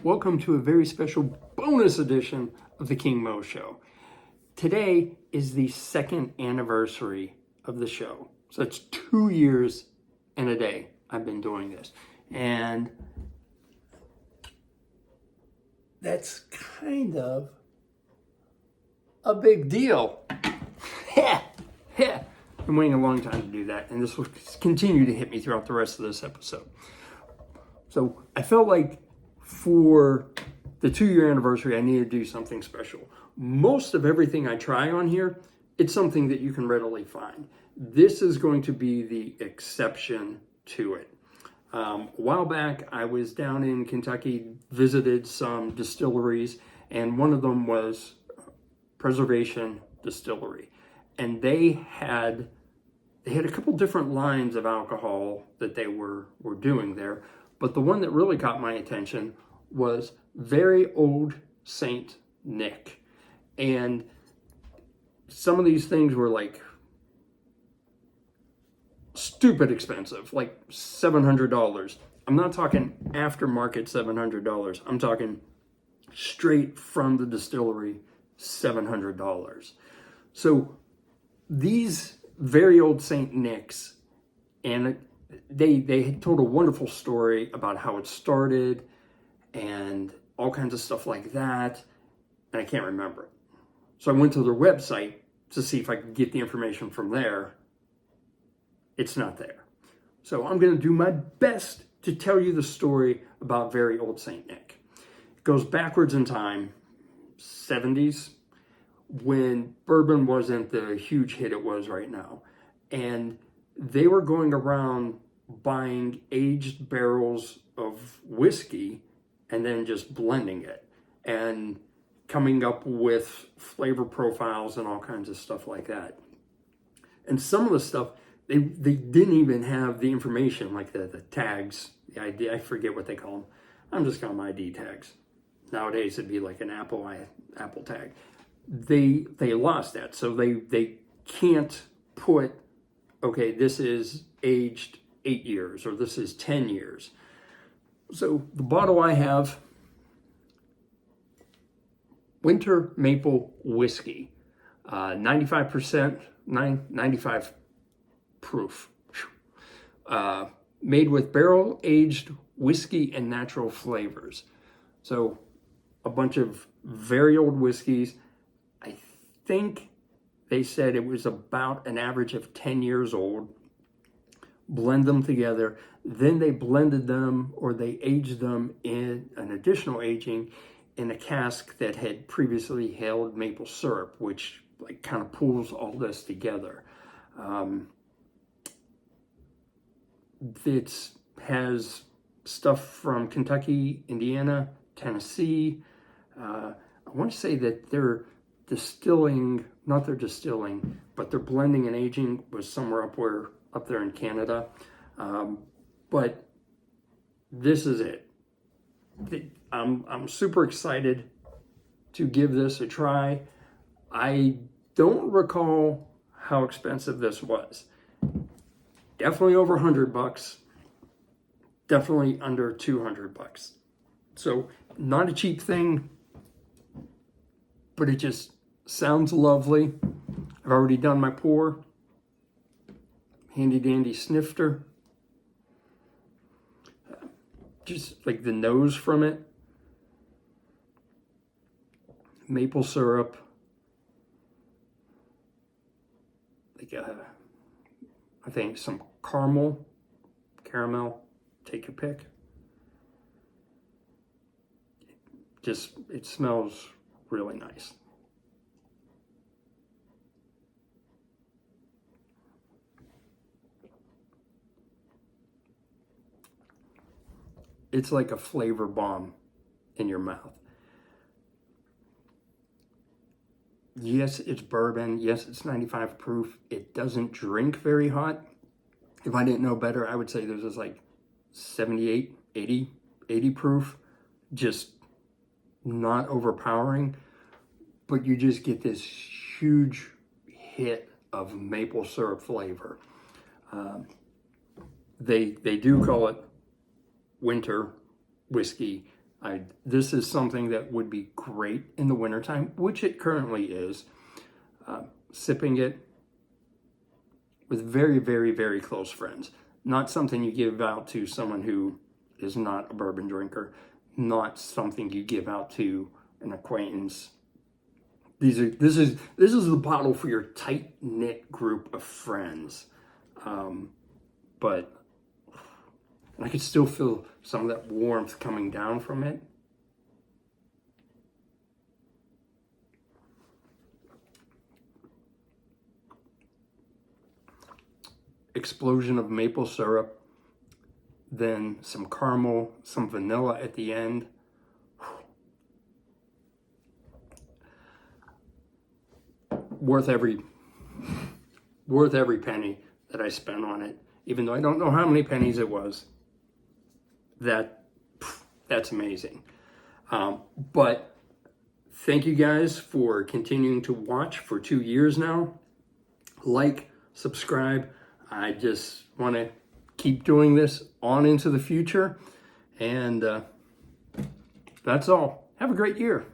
Welcome to a very special bonus edition of the King Mo Show. Today is the second anniversary of the show. So it's 2 years and a day I've been doing this. And that's kind of a big deal. I'm waiting a long time to do that, and this will continue to hit me throughout the rest of this episode. So I felt like for the 2-year anniversary, I needed to do something special. Most of everything I try on here, it's something that you can readily find. This is going to be the exception to it. A while back, I was down in Kentucky, visited some distilleries, and one of them was Preservation Distillery. And they had a couple different lines of alcohol that they were doing there. But the one that really caught my attention was Very Old Saint Nick. And some of these things were like stupid expensive, like $700. I'm not talking aftermarket $700. I'm talking straight from the distillery, $700. So these Very Old Saint Nicks, and they told a wonderful story about how it started and all kinds of stuff like that, and I can't remember it. So I went to their website to see if I could get the information from there. It's not there. So I'm going to do my best to tell you the story about Very Old Saint Nick. It goes backwards in time, 70s, when bourbon wasn't the huge hit it was right now. And they were going around buying aged barrels of whiskey and then just blending it and coming up with flavor profiles and all kinds of stuff like that. And some of the stuff, they didn't even have the information, like the tags, the ID, I forget what they call them. I'm just calling them ID tags. Nowadays it'd be like an Apple tag. They lost that, so they can't put, okay, this is aged 8 years or this is 10 years. So the bottle I have, Winter Maple Whiskey, 95%, 95 proof, made with barrel aged whiskey and natural flavors. So a bunch of very old whiskeys. I think they said it was about an average of 10 years old. Blend them together. Then they blended them, or they aged them in an additional aging in a cask that had previously held maple syrup, which like kind of pulls all this together. It has stuff from Kentucky, Indiana, Tennessee. I want to say that they're distilling, not their distilling, but their blending and aging was somewhere up there in Canada. But this is it. I'm super excited to give this a try. I don't recall how expensive this was. Definitely over $100, definitely under $200. So not a cheap thing, but it just sounds lovely. I've already done my pour. Handy dandy snifter. Just like the nose from it. Maple syrup. Like I think some caramel, take your pick. It smells really nice. It's like a flavor bomb in your mouth. Yes, it's bourbon. Yes, it's 95 proof. It doesn't drink very hot. If I didn't know better, I would say this is like 78, 80 proof. Just not overpowering. But you just get this huge hit of maple syrup flavor. They do call it winter whiskey. This is something that would be great in the wintertime, which it currently is. Sipping it with very, very, very close friends. Not something you give out to someone who is not a bourbon drinker. Not something you give out to an acquaintance. This is the bottle for your tight knit group of friends. But I could still feel some of that warmth coming down from it. Explosion of maple syrup, then some caramel, some vanilla at the end. Worth every penny that I spent on it, even though I don't know how many pennies it was. That's amazing. But thank you guys for continuing to watch for 2 years now. Like, subscribe. I just want to keep doing this on into the future. And that's all. Have a great year.